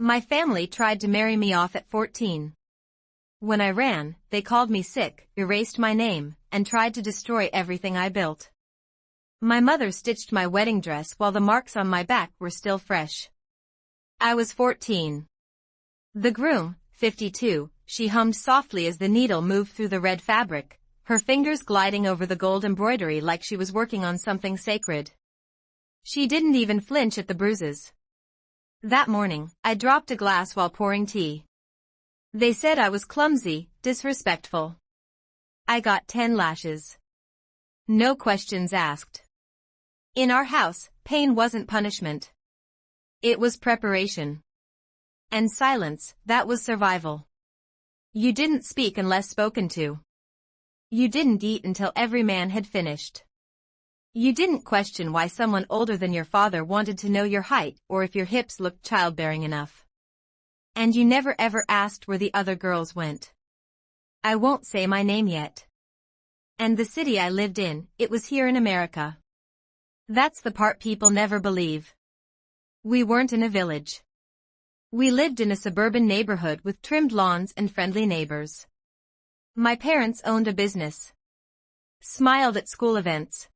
My family tried to marry me off at 14. When I ran, they called me sick, erased my name, and tried to destroy everything I built. My mother stitched my wedding dress while the marks on my back were still fresh. I was 14. The groom, 52, she hummed softly as the needle moved through the red fabric, her fingers gliding over the gold embroidery like she was working on something sacred. She didn't even flinch at the bruises. That morning, I dropped a glass while pouring tea. They said I was clumsy, disrespectful. I got 10 lashes. No questions asked. In our house, pain wasn't punishment. It was preparation. And silence, that was survival. You didn't speak unless spoken to. You didn't eat until every man had finished. You didn't question why someone older than your father wanted to know your height or if your hips looked childbearing enough. And you never ever asked where the other girls went. I won't say my name yet. And the city I lived in, it was here in America. That's the part people never believe. We weren't in a village. We lived in a suburban neighborhood with trimmed lawns and friendly neighbors. My parents owned a business. Smiled at school events.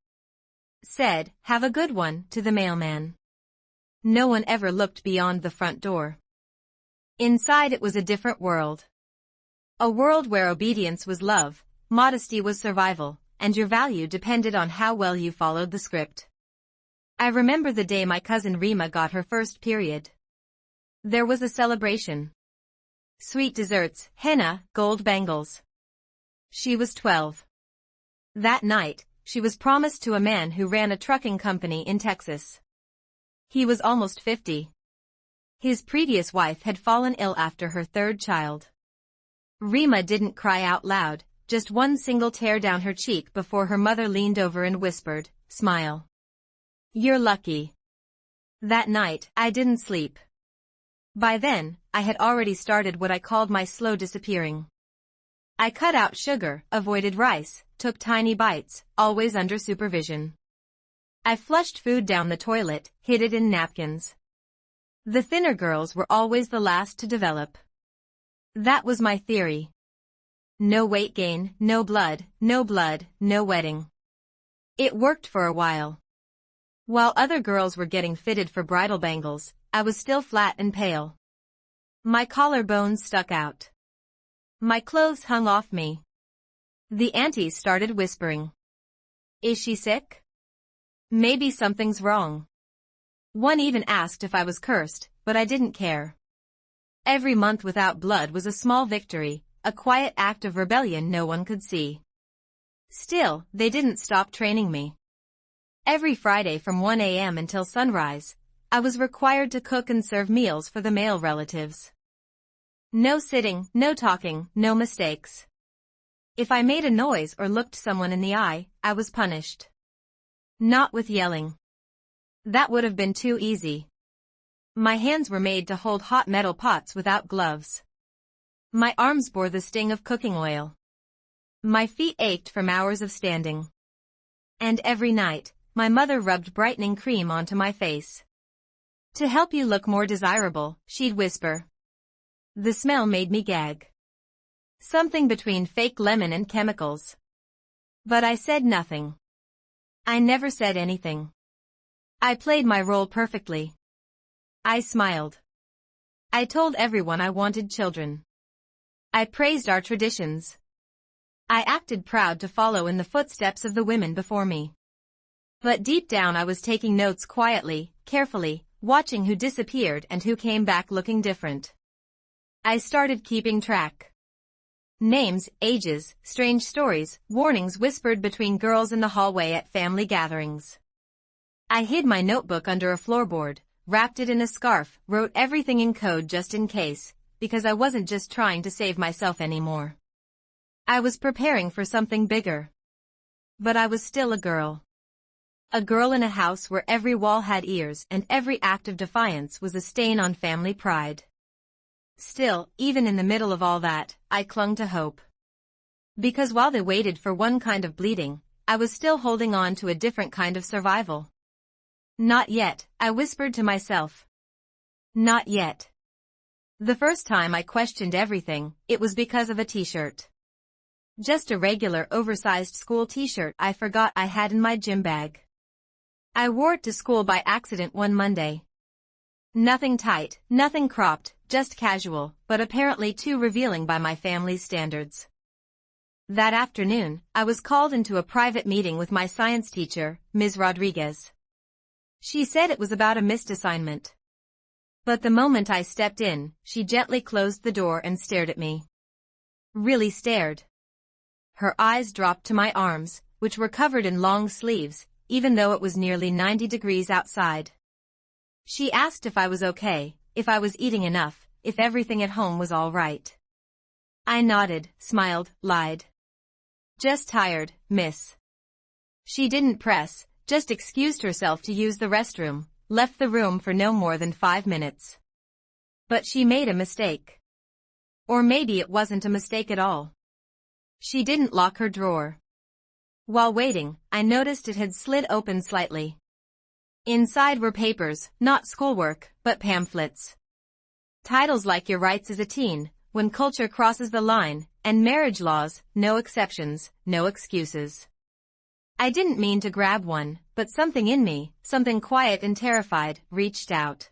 Said, "Have a good one," to the mailman. No one ever looked beyond the front door. Inside it was a different world. A world where obedience was love, modesty was survival, and your value depended on how well you followed the script. I remember the day my cousin Rima got her first period. There was a celebration. Sweet desserts, henna, gold bangles. She was 12. That night, she was promised to a man who ran a trucking company in Texas. He was almost 50. His previous wife had fallen ill after her third child. Rima didn't cry out loud, just one single tear down her cheek before her mother leaned over and whispered, "Smile. You're lucky." That night, I didn't sleep. By then, I had already started what I called my slow disappearing. I cut out sugar, avoided rice, took tiny bites, always under supervision. I flushed food down the toilet, hid it in napkins. The thinner girls were always the last to develop. That was my theory. No weight gain, no blood, no wedding. It worked for a while. While other girls were getting fitted for bridal bangles, I was still flat and pale. My collarbones stuck out. My clothes hung off me. The aunties started whispering. "Is she sick? Maybe something's wrong." One even asked if I was cursed, but I didn't care. Every month without blood was a small victory, a quiet act of rebellion no one could see. Still, they didn't stop training me. Every Friday from 1 a.m. until sunrise, I was required to cook and serve meals for the male relatives. No sitting, no talking, no mistakes. If I made a noise or looked someone in the eye, I was punished. Not with yelling. That would have been too easy. My hands were made to hold hot metal pots without gloves. My arms bore the sting of cooking oil. My feet ached from hours of standing. And every night, my mother rubbed brightening cream onto my face. "To help you look more desirable," she'd whisper. The smell made me gag. Something between fake lemon and chemicals. But I said nothing. I never said anything. I played my role perfectly. I smiled. I told everyone I wanted children. I praised our traditions. I acted proud to follow in the footsteps of the women before me. But deep down I was taking notes quietly, carefully, watching who disappeared and who came back looking different. I started keeping track. Names, ages, strange stories, warnings whispered between girls in the hallway at family gatherings. I hid my notebook under a floorboard, wrapped it in a scarf, wrote everything in code just in case, because I wasn't just trying to save myself anymore. I was preparing for something bigger. But I was still a girl. A girl in a house where every wall had ears and every act of defiance was a stain on family pride. Still, even in the middle of all that, I clung to hope. Because while they waited for one kind of bleeding, I was still holding on to a different kind of survival. "Not yet," I whispered to myself. "Not yet." The first time I questioned everything, it was because of a t-shirt. Just a regular oversized school t-shirt I forgot I had in my gym bag. I wore it to school by accident one Monday. Nothing tight, nothing cropped, just casual, but apparently too revealing by my family's standards. That afternoon, I was called into a private meeting with my science teacher, Ms. Rodriguez. She said it was about a missed assignment. But the moment I stepped in, she gently closed the door and stared at me. Really stared. Her eyes dropped to my arms, which were covered in long sleeves, even though it was nearly 90 degrees outside. She asked if I was okay, if I was eating enough, if everything at home was all right. I nodded, smiled, lied. Just tired, miss. She didn't press, just excused herself to use the restroom, left the room for no more than 5 minutes. But she made a mistake. Or maybe it wasn't a mistake at all. She didn't lock her drawer. While waiting, I noticed it had slid open slightly. Inside were papers, not schoolwork, but pamphlets. Titles like Your Rights as a Teen, When Culture Crosses the Line, and Marriage Laws, No Exceptions, No Excuses. I didn't mean to grab one, but something in me, something quiet and terrified, reached out.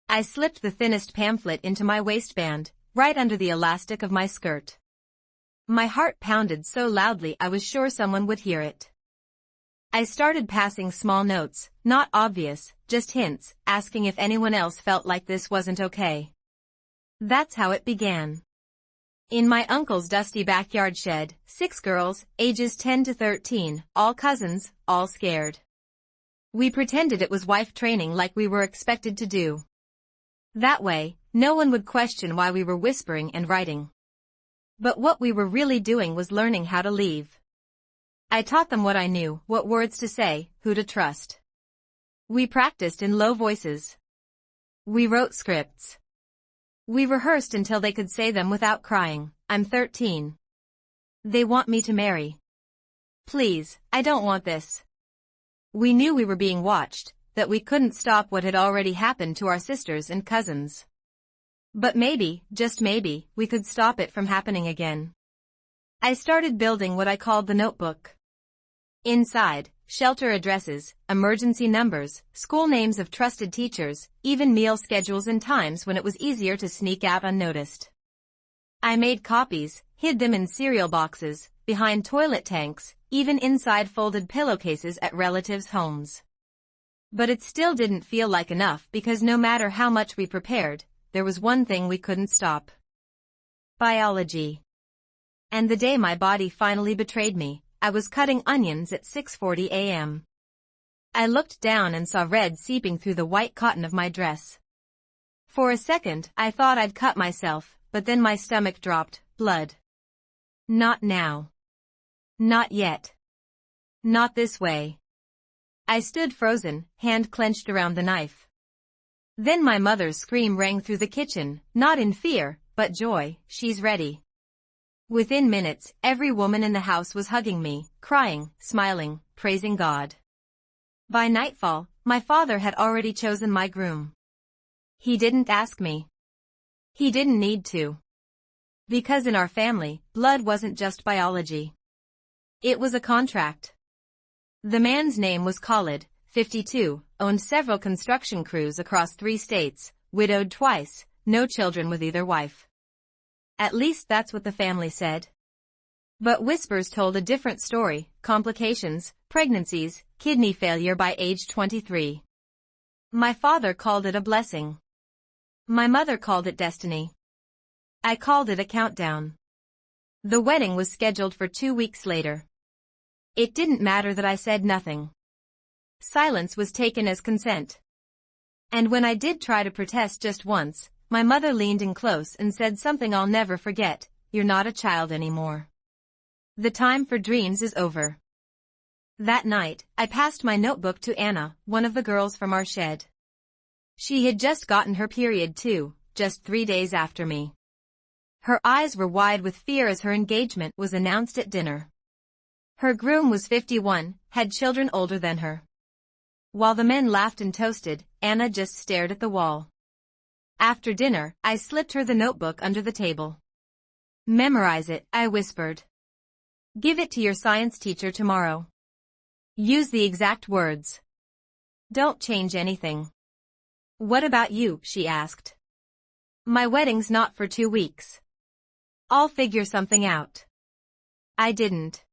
I slipped the thinnest pamphlet into my waistband, right under the elastic of my skirt. My heart pounded so loudly I was sure someone would hear it. I started passing small notes, not obvious, just hints, asking if anyone else felt like this wasn't okay. That's how it began. In my uncle's dusty backyard shed, 6 girls, ages 10 to 13, all cousins, all scared. We pretended it was wife training like we were expected to do. That way, no one would question why we were whispering and writing. But what we were really doing was learning how to leave. I taught them what I knew, what words to say, who to trust. We practiced in low voices. We wrote scripts. We rehearsed until they could say them without crying. I'm 13. They want me to marry. Please, I don't want this. We knew we were being watched, that we couldn't stop what had already happened to our sisters and cousins. But maybe, just maybe, we could stop it from happening again. I started building what I called the notebook. Inside, shelter addresses, emergency numbers, school names of trusted teachers, even meal schedules and times when it was easier to sneak out unnoticed. I made copies, hid them in cereal boxes, behind toilet tanks, even inside folded pillowcases at relatives' homes. But it still didn't feel like enough because no matter how much we prepared, there was one thing we couldn't stop. Biology. And the day my body finally betrayed me, I was cutting onions at 6:40 a.m. I looked down and saw red seeping through the white cotton of my dress. For a second, I thought I'd cut myself, but then my stomach dropped. Blood. Not now. Not yet. Not this way. I stood frozen, hand clenched around the knife. Then my mother's scream rang through the kitchen, not in fear, but joy. She's ready. Within minutes, every woman in the house was hugging me, crying, smiling, praising God. By nightfall, my father had already chosen my groom. He didn't ask me. He didn't need to. Because in our family, blood wasn't just biology. It was a contract. The man's name was Khalid, 52, owned several construction crews across 3 states, widowed twice, no children with either wife. At least that's what the family said. But whispers told a different story: complications, pregnancies, kidney failure by age 23. My father called it a blessing. My mother called it destiny. I called it a countdown. The wedding was scheduled for 2 weeks later. It didn't matter that I said nothing. Silence was taken as consent. And when I did try to protest just once, my mother leaned in close and said something I'll never forget: "You're not a child anymore. The time for dreams is over." That night, I passed my notebook to Anna, one of the girls from our shed. She had just gotten her period too, just 3 days after me. Her eyes were wide with fear as her engagement was announced at dinner. Her groom was 51, had children older than her. While the men laughed and toasted, Anna just stared at the wall. After dinner, I slipped her the notebook under the table. Memorize it, I whispered. Give it to your science teacher tomorrow. Use the exact words. Don't change anything. What about you? She asked. My wedding's not for 2 weeks. I'll figure something out. I didn't.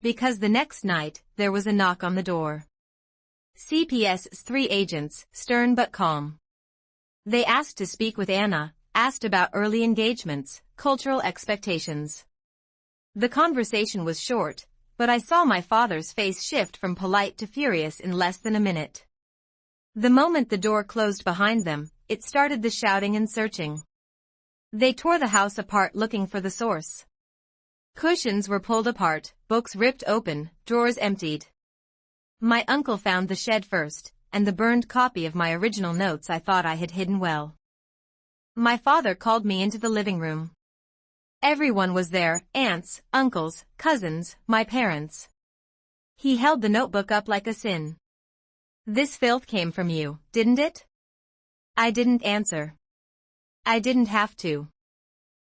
Because the next night, there was a knock on the door. CPS's 3 agents, stern but calm. They asked to speak with Anna, asked about early engagements, cultural expectations. The conversation was short, but I saw my father's face shift from polite to furious in less than a minute. The moment the door closed behind them, it started the shouting and searching. They tore the house apart looking for the source. Cushions were pulled apart, books ripped open, drawers emptied. My uncle found the shed first, and the burned copy of my original notes I thought I had hidden well. My father called me into the living room. Everyone was there, aunts, uncles, cousins, my parents. He held the notebook up like a sin. This filth came from you, didn't it? I didn't answer. I didn't have to.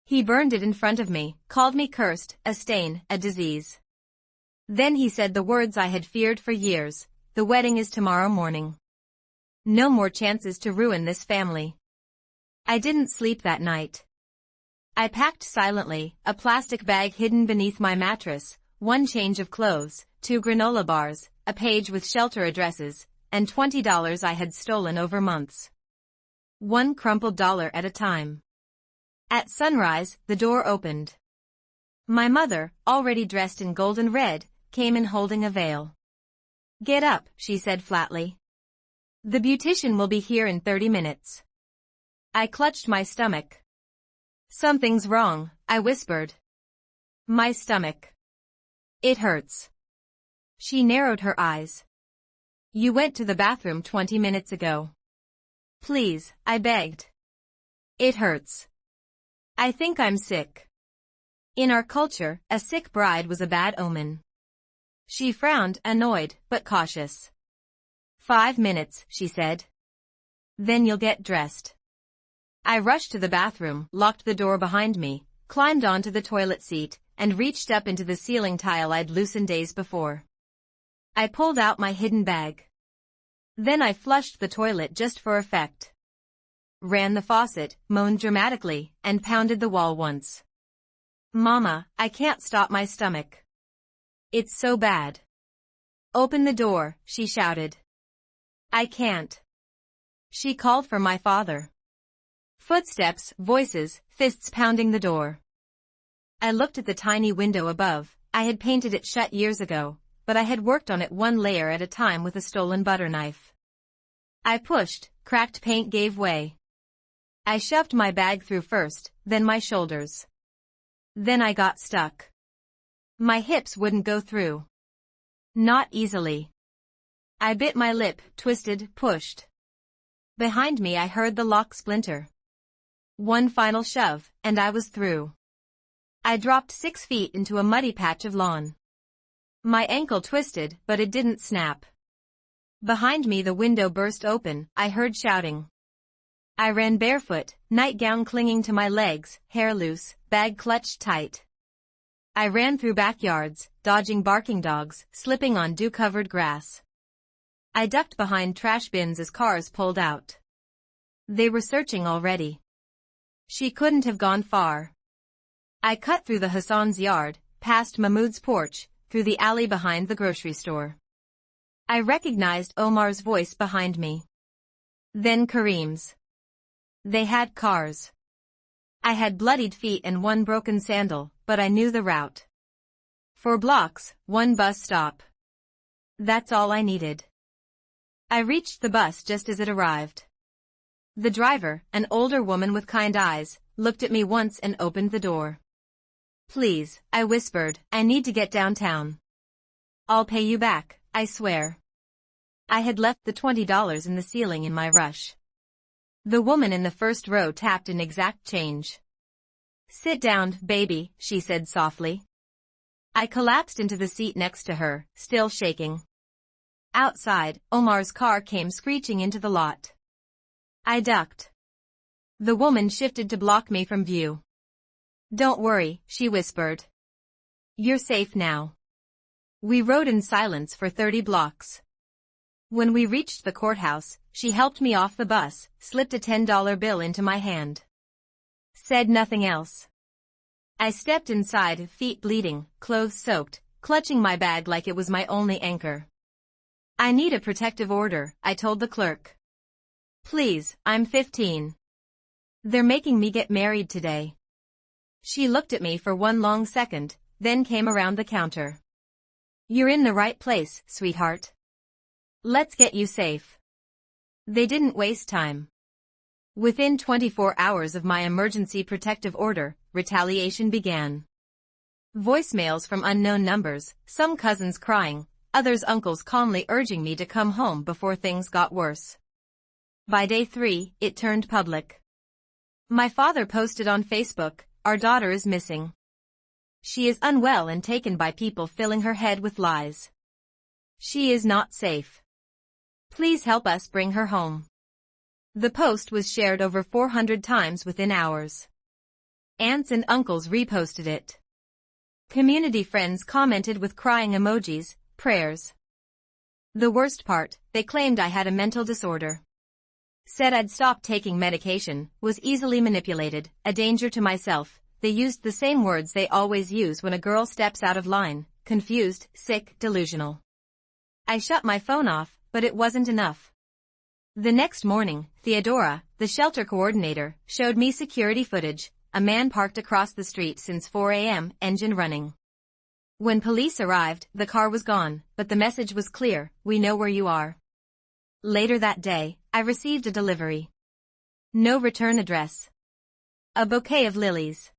He burned it in front of me, called me cursed, a stain, a disease. Then he said the words I had feared for years, the wedding is tomorrow morning. No more chances to ruin this family. I didn't sleep that night. I packed silently, a plastic bag hidden beneath my mattress, 1 change of clothes, 2 granola bars, a page with shelter addresses, and $20 I had stolen over months. 1 crumpled dollar at a time. At sunrise, the door opened. My mother, already dressed in gold and red, came in holding a veil. Get up, she said flatly. The beautician will be here in 30 minutes. I clutched my stomach. Something's wrong, I whispered. My stomach. It hurts. She narrowed her eyes. You went to the bathroom 20 minutes ago. Please, I begged. It hurts. I think I'm sick. In our culture, a sick bride was a bad omen. She frowned, annoyed, but cautious. 5 minutes, she said. Then you'll get dressed. I rushed to the bathroom, locked the door behind me, climbed onto the toilet seat, and reached up into the ceiling tile I'd loosened days before. I pulled out my hidden bag. Then I flushed the toilet just for effect. Ran the faucet, moaned dramatically, and pounded the wall once. Mama, I can't stop my stomach. It's so bad. Open the door, she shouted. I can't. She called for my father. Footsteps, voices, fists pounding the door. I looked at the tiny window above. I had painted it shut years ago, but I had worked on it 1 layer at a time with a stolen butter knife. I pushed, cracked paint gave way. I shoved my bag through first, then my shoulders. Then I got stuck. My hips wouldn't go through. Not easily. I bit my lip, twisted, pushed. Behind me I heard the lock splinter. 1 final shove, and I was through. I dropped 6 feet into a muddy patch of lawn. My ankle twisted, but it didn't snap. Behind me the window burst open, I heard shouting. I ran barefoot, nightgown clinging to my legs, hair loose, bag clutched tight. I ran through backyards, dodging barking dogs, slipping on dew-covered grass. I ducked behind trash bins as cars pulled out. They were searching already. She couldn't have gone far. I cut through the Hassan's yard, past Mahmoud's porch, through the alley behind the grocery store. I recognized Omar's voice behind me. Then Kareem's. They had cars. I had bloodied feet and 1 broken sandal, but I knew the route. 4 blocks, 1 bus stop. That's all I needed. I reached the bus just as it arrived. The driver, an older woman with kind eyes, looked at me once and opened the door. Please, I whispered, I need to get downtown. I'll pay you back, I swear. I had left the $20 in the ceiling in my rush. The woman in the first row tapped in exact change. Sit down, baby, she said softly. I collapsed into the seat next to her, still shaking. Outside, Omar's car came screeching into the lot. I ducked. The woman shifted to block me from view. "Don't worry," she whispered. "You're safe now." We rode in silence for 30 blocks. When we reached the courthouse, she helped me off the bus, slipped a $10 bill into my hand. Said nothing else. I stepped inside, feet bleeding, clothes soaked, clutching my bag like it was my only anchor. "I need a protective order," I told the clerk. "Please, I'm 15. They're making me get married today." She looked at me for one long second, then came around the counter. "You're in the right place, sweetheart. Let's get you safe." They didn't waste time. Within 24 hours of my emergency protective order, retaliation began. Voicemails from unknown numbers, some cousins crying, others uncles calmly urging me to come home before things got worse. By day 3, it turned public. My father posted on Facebook, "Our daughter is missing. She is unwell and taken by people filling her head with lies. She is not safe. Please help us bring her home." The post was shared over 400 times within hours. Aunts and uncles reposted it. Community friends commented with crying emojis, prayers. The worst part, they claimed I had a mental disorder. Said I'd stopped taking medication, was easily manipulated, a danger to myself. They used the same words they always use when a girl steps out of line: confused, sick, delusional. I shut my phone off, but it wasn't enough. The next morning, Theodora, the shelter coordinator, showed me security footage, a man parked across the street since 4 a.m., engine running. When police arrived, the car was gone, but the message was clear: "We know where you are." Later that day, I received a delivery. No return address. A bouquet of lilies.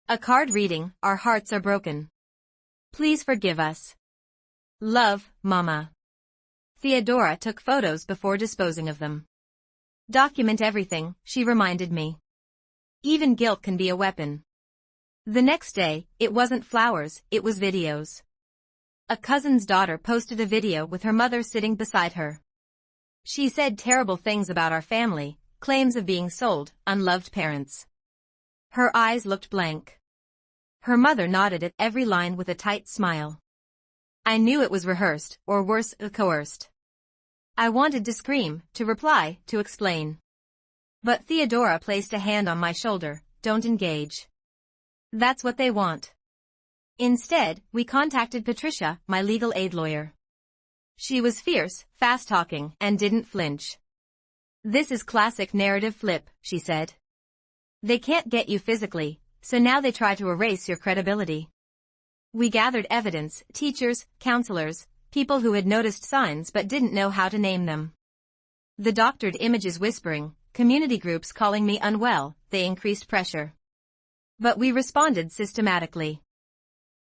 A card reading, "Our hearts are broken. Please forgive us. Love, Mama." Theodora took photos before disposing of them. "Document everything," she reminded me. Even guilt can be a weapon. The next day, it wasn't flowers, it was videos. A cousin's daughter posted a video with her mother sitting beside her. She said terrible things about our family, claims of being sold, unloved parents. Her eyes looked blank. Her mother nodded at every line with a tight smile. I knew it was rehearsed, or worse, coerced. I wanted to scream, to reply, to explain. But Theodora placed a hand on my shoulder. "Don't engage. That's what they want." Instead, we contacted Patricia, my legal aid lawyer. She was fierce, fast-talking, and didn't flinch. "This is classic narrative flip," she said. "They can't get you physically, so now they try to erase your credibility." We gathered evidence, teachers, counselors, people who had noticed signs but didn't know how to name them. The doctored images whispering, community groups calling me unwell, they increased pressure. But we responded systematically.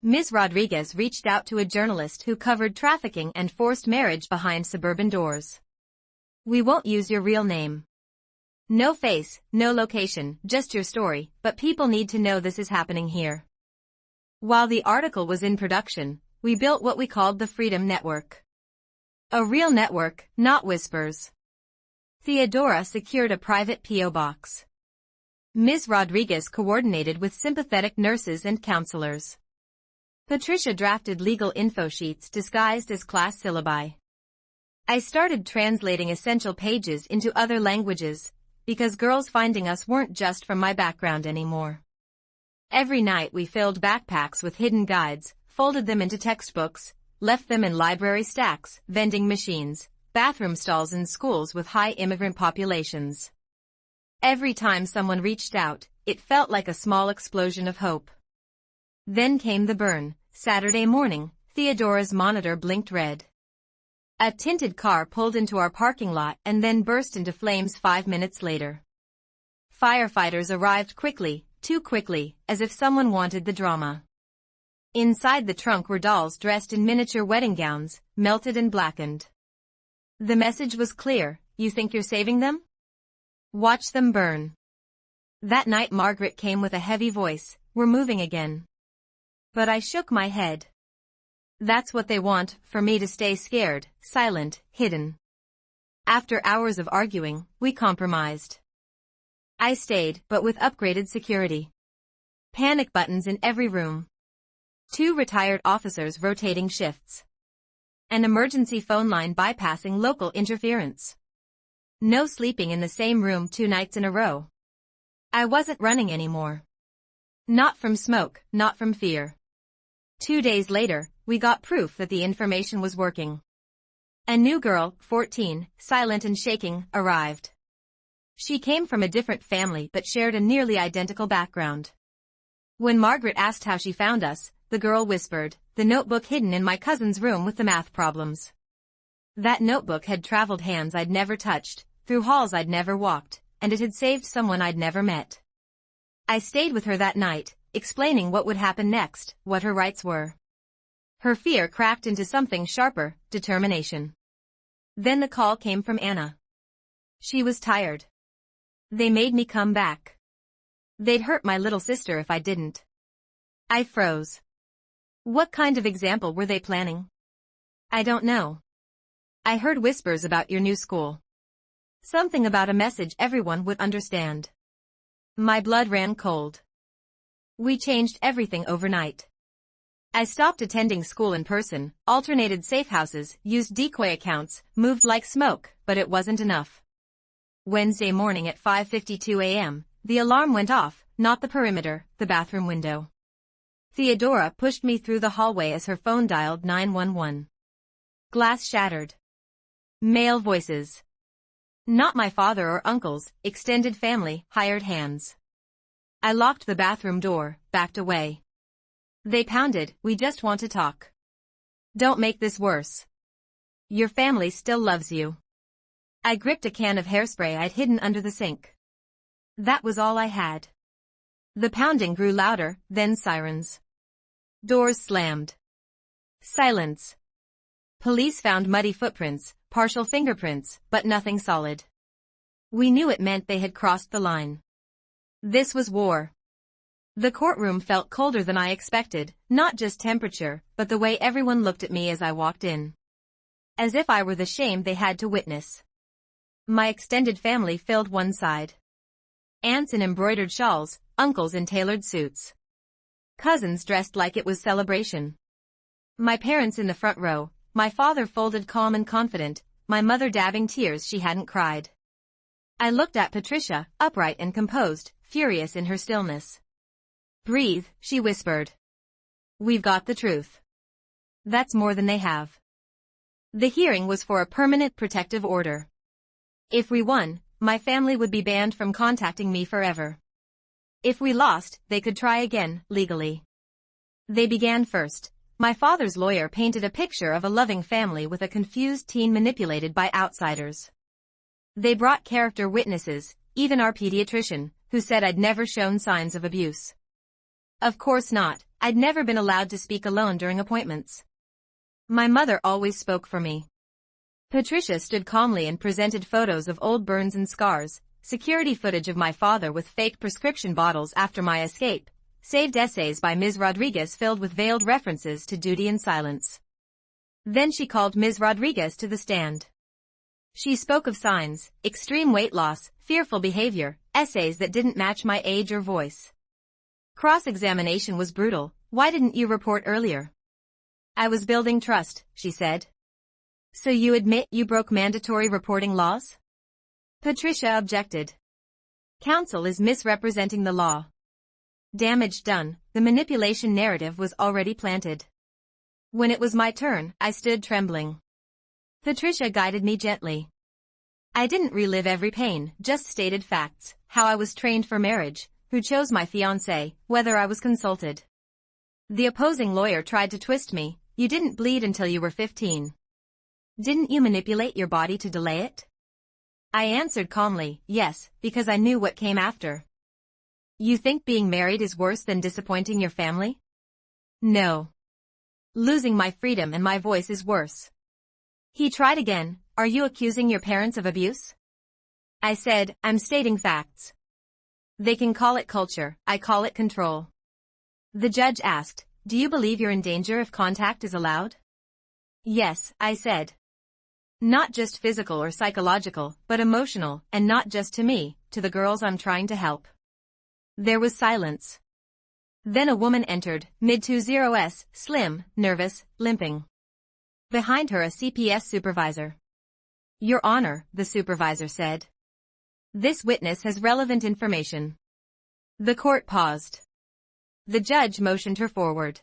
Ms. Rodriguez reached out to a journalist who covered trafficking and forced marriage behind suburban doors. "We won't use your real name. No face, no location, just your story, but people need to know this is happening here." While the article was in production, we built what we called the Freedom Network. A real network, not whispers. Theodora secured a private P.O. box. Ms. Rodriguez coordinated with sympathetic nurses and counselors. Patricia drafted legal info sheets disguised as class syllabi. I started translating essential pages into other languages, because girls finding us weren't just from my background anymore. Every night we filled backpacks with hidden guides, folded them into textbooks, left them in library stacks, vending machines, bathroom stalls in schools with high immigrant populations. Every time someone reached out, it felt like a small explosion of hope. Then came the burn. Saturday morning, Theodora's monitor blinked red. A tinted car pulled into our parking lot and then burst into flames 5 minutes later. Firefighters arrived quickly, too quickly, as if someone wanted the drama. Inside the trunk were dolls dressed in miniature wedding gowns, melted and blackened. The message was clear: "You think you're saving them? Watch them burn." That night Margaret came with a heavy voice: "We're moving again." But I shook my head. That's what they want, for me to stay scared, silent, hidden. After hours of arguing, we compromised. I stayed, but with upgraded security. Panic buttons in every room. 2 retired officers rotating shifts. An emergency phone line bypassing local interference. No sleeping in the same room 2 nights in a row. I wasn't running anymore. Not from smoke, not from fear. 2 days later, we got proof that the information was working. A new girl, 14, silent and shaking, arrived. She came from a different family but shared a nearly identical background. When Margaret asked how she found us, the girl whispered, "The notebook hidden in my cousin's room with the math problems." That notebook had traveled hands I'd never touched, through halls I'd never walked, and it had saved someone I'd never met. I stayed with her that night, explaining what would happen next, what her rights were. Her fear cracked into something sharper, determination. Then the call came from Anna. She was tired. They made me come back. They'd hurt my little sister if I didn't. I froze. What kind of example were they planning? I don't know. I heard whispers about your new school. Something about a message everyone would understand. My blood ran cold. We changed everything overnight. I stopped attending school in person, alternated safe houses, used decoy accounts, moved like smoke, but it wasn't enough. Wednesday morning at 5:52 a.m., the alarm went off, not the perimeter, the bathroom window. Theodora pushed me through the hallway as her phone dialed 911. Glass shattered. Male voices. Not my father or uncles, extended family, hired hands. I locked the bathroom door, backed away. They pounded, "We just want to talk. Don't make this worse. Your family still loves you." I gripped a can of hairspray I'd hidden under the sink. That was all I had. The pounding grew louder, then sirens. Doors slammed. Silence. Police found muddy footprints, partial fingerprints, but nothing solid. We knew it meant they had crossed the line. This was war. The courtroom felt colder than I expected, not just temperature, but the way everyone looked at me as I walked in. As if I were the shame they had to witness. My extended family filled one side. Aunts in embroidered shawls, uncles in tailored suits. Cousins dressed like it was celebration. My parents in the front row, my father folded calm and confident, my mother dabbing tears she hadn't cried. I looked at Patricia, upright and composed, furious in her stillness. "Breathe," she whispered. "We've got the truth." That's more than they have. The hearing was for a permanent protective order. If we won, my family would be banned from contacting me forever. If we lost, they could try again, legally. They began first. My father's lawyer painted a picture of a loving family with a confused teen manipulated by outsiders. They brought character witnesses, even our pediatrician, who said I'd never shown signs of abuse. Of course not, I'd never been allowed to speak alone during appointments. My mother always spoke for me. Patricia stood calmly and presented photos of old burns and scars, security footage of my father with fake prescription bottles after my escape, saved essays by Ms. Rodriguez filled with veiled references to duty and silence. Then she called Ms. Rodriguez to the stand. She spoke of signs, extreme weight loss, fearful behavior, essays that didn't match my age or voice. Cross-examination was brutal. "Why didn't you report earlier?" "I was building trust," she said. "So you admit you broke mandatory reporting laws?" Patricia objected. "Counsel is misrepresenting the law." Damage done, the manipulation narrative was already planted. When it was my turn, I stood trembling. Patricia guided me gently. I didn't relive every pain, just stated facts, how I was trained for marriage, who chose my fiancé, whether I was consulted. The opposing lawyer tried to twist me. "You didn't bleed until you were 15. Didn't you manipulate your body to delay it?" I answered calmly, "Yes, because I knew what came after." "You think being married is worse than disappointing your family?" "No. Losing my freedom and my voice is worse." He tried again. "Are you accusing your parents of abuse?" I said, "I'm stating facts. They can call it culture, I call it control." The judge asked, "Do you believe you're in danger if contact is allowed?" "Yes," I said. "Not just physical or psychological, but emotional, and not just to me, to the girls I'm trying to help. There was silence. Then a woman entered, mid-20s, slim, nervous, limping. Behind her a CPS supervisor. Your Honor, the supervisor said. This witness has relevant information. The court paused. The judge motioned her forward.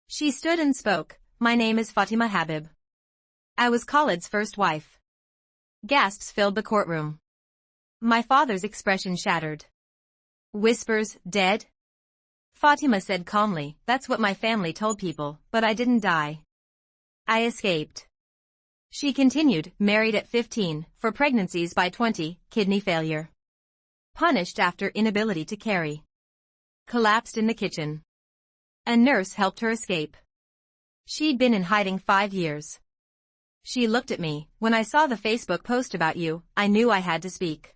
She stood and spoke. My name is Fatima Habib. I was Khalid's first wife. Gasps filled the courtroom. My father's expression shattered. Whispers, dead? Fatima said calmly, that's what my family told people, but I didn't die. I escaped. She continued, married at 15, for pregnancies by 20, kidney failure. Punished after inability to carry. Collapsed in the kitchen. A nurse helped her escape. She'd been in hiding 5 years. She looked at me. When I saw the Facebook post about you, I knew I had to speak.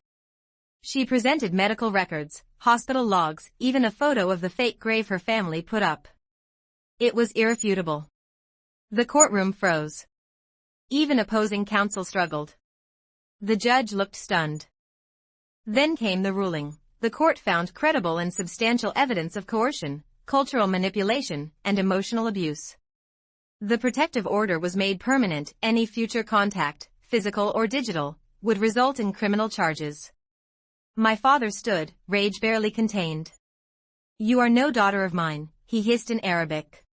She presented medical records, hospital logs, even a photo of the fake grave her family put up. It was irrefutable. The courtroom froze. Even opposing counsel struggled. The judge looked stunned. Then came the ruling. The court found credible and substantial evidence of coercion, cultural manipulation, and emotional abuse. The protective order was made permanent. Any future contact, physical or digital, would result in criminal charges. My father stood, rage barely contained. You are no daughter of mine, he hissed in Arabic.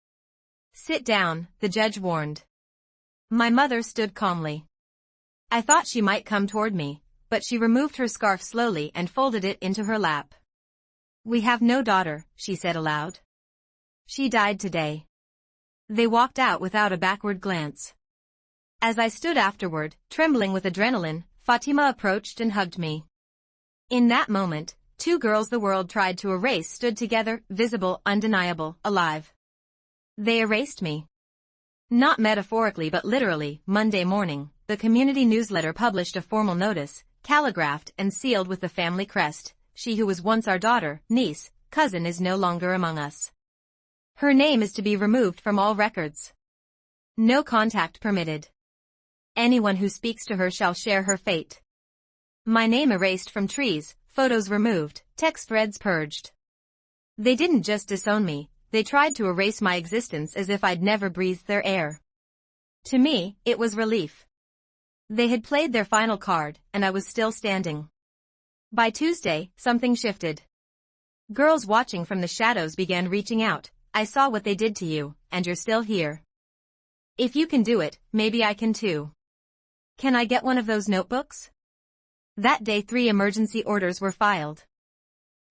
Sit down, the judge warned. My mother stood calmly. I thought she might come toward me, but she removed her scarf slowly and folded it into her lap. We have no daughter, she said aloud. She died today. They walked out without a backward glance. As I stood afterward, trembling with adrenaline, Fatima approached and hugged me. In that moment, 2 girls the world tried to erase stood together, visible, undeniable, alive. They erased me. Not metaphorically but literally. Monday morning, the community newsletter published a formal notice, calligraphed and sealed with the family crest. She who was once our daughter, niece, cousin is no longer among us. Her name is to be removed from all records. No contact permitted. Anyone who speaks to her shall share her fate. My name erased from trees, photos removed, text threads purged. They didn't just disown me, they tried to erase my existence as if I'd never breathed their air. To me, it was relief. They had played their final card, and I was still standing. By Tuesday, something shifted. Girls watching from the shadows began reaching out. I saw what they did to you, and you're still here. If you can do it, maybe I can too. Can I get one of those notebooks? That day 3 emergency orders were filed.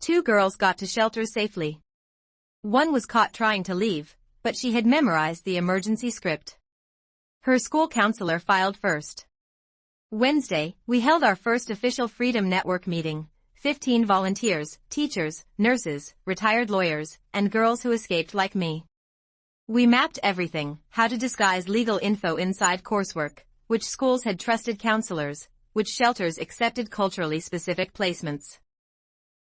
2 girls got to shelters safely. One was caught trying to leave, but she had memorized the emergency script. Her school counselor filed first. Wednesday, we held our first official Freedom Network meeting. 15 volunteers, teachers, nurses, retired lawyers, and girls who escaped like me. We mapped everything: how to disguise legal info inside coursework, which schools had trusted counselors, which shelters accepted culturally specific placements.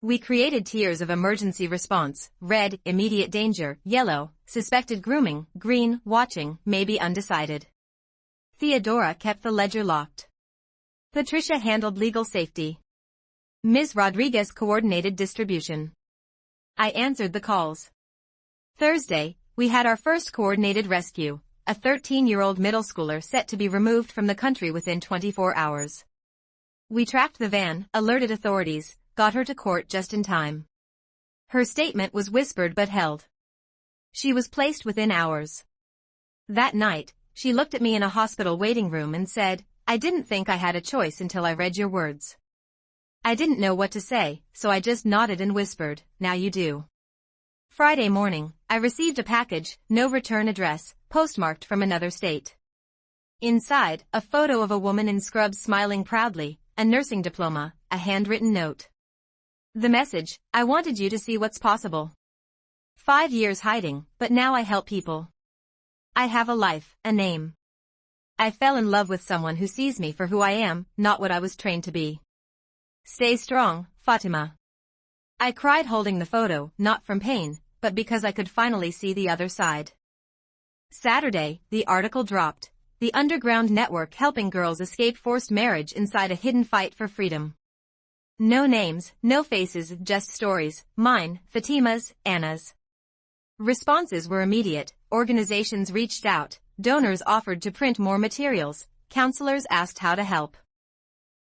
We created tiers of emergency response: red, immediate danger; yellow, suspected grooming; green, watching, maybe undecided. Theodora kept the ledger locked. Patricia handled legal safety. Ms. Rodriguez coordinated distribution. I answered the calls. Thursday, we had our first coordinated rescue, a 13-year-old middle schooler set to be removed from the country within 24 hours. We tracked the van, alerted authorities, got her to court just in time. Her statement was whispered but held. She was placed within hours. That night, she looked at me in a hospital waiting room and said, I didn't think I had a choice until I read your words. I didn't know what to say, so I just nodded and whispered, now you do. Friday morning, I received a package, no return address, postmarked from another state. Inside, a photo of a woman in scrubs smiling proudly, a nursing diploma, a handwritten note. The message: I wanted you to see what's possible. 5 years hiding, but now I help people. I have a life, a name. I fell in love with someone who sees me for who I am, not what I was trained to be. Stay strong, Fatima. I cried holding the photo, not from pain, but because I could finally see the other side. Saturday, the article dropped. The underground network helping girls escape forced marriage inside a hidden fight for freedom. No names, no faces, just stories, mine, Fatima's, Anna's. Responses were immediate, organizations reached out, donors offered to print more materials, counselors asked how to help.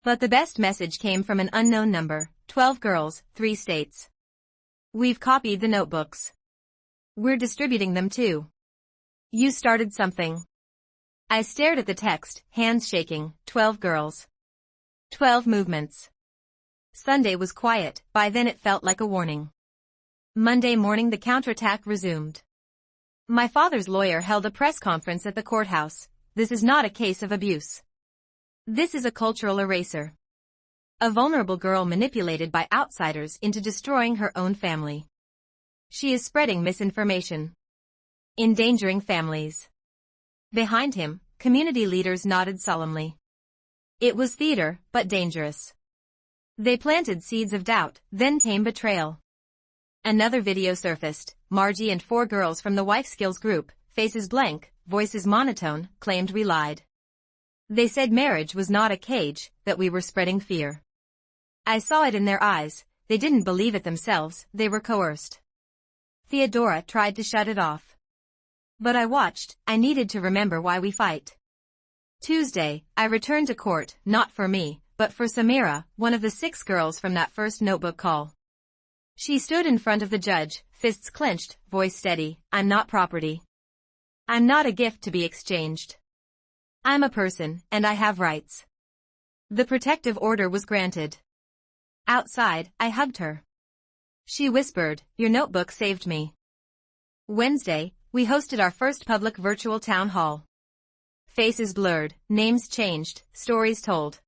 But the best message came from an unknown number, 12 girls, 3 states. We've copied the notebooks. We're distributing them too. You started something. I stared at the text, hands shaking, 12 girls. 12 movements. Sunday was quiet, by then it felt like a warning. Monday morning the counterattack resumed. My father's lawyer held a press conference at the courthouse. This is not a case of abuse. This is a cultural eraser. A vulnerable girl manipulated by outsiders into destroying her own family. She is spreading misinformation. Endangering families. Behind him, community leaders nodded solemnly. It was theater, but dangerous. They planted seeds of doubt, then came betrayal. Another video surfaced. Margie and 4 girls from the Wife Skills group, faces blank, voices monotone, claimed we lied. They said marriage was not a cage, that we were spreading fear. I saw it in their eyes, they didn't believe it themselves, they were coerced. Theodora tried to shut it off. But I watched, I needed to remember why we fight. Tuesday, I returned to court, not for me, but for Samira, one of the 6 girls from that first notebook call. She stood in front of the judge, fists clenched, voice steady. I'm not property. I'm not a gift to be exchanged. I'm a person, and I have rights. The protective order was granted. Outside, I hugged her. She whispered, your notebook saved me. Wednesday, we hosted our first public virtual town hall. Faces blurred, names changed, stories told.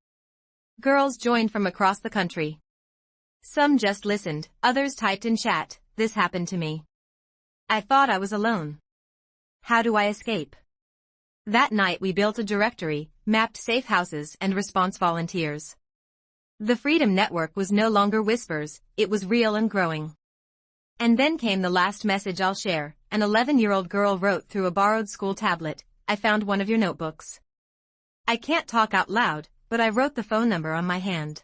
Girls joined from across the country. Some just listened, others typed in chat, this happened to me. I thought I was alone. How do I escape? That night we built a directory, mapped safe houses and response volunteers. The Freedom Network was no longer whispers, it was real and growing. And then came the last message I'll share. An 11-year-old girl wrote through a borrowed school tablet, I found one of your notebooks. I can't talk out loud, but I wrote the phone number on my hand.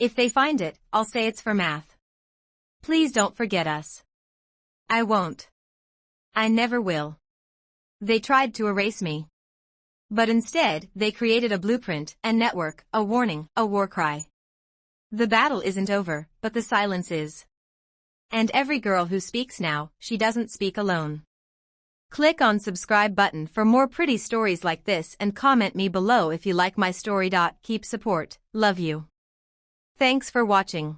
If they find it, I'll say it's for math. Please don't forget us. I won't. I never will. They tried to erase me. But instead, they created a blueprint, a network, a warning, a war cry. The battle isn't over, but the silence is. And every girl who speaks now, she doesn't speak alone. Click on subscribe button for more pretty stories like this and comment me below if you like my story. Keep support. Love you. Thanks for watching.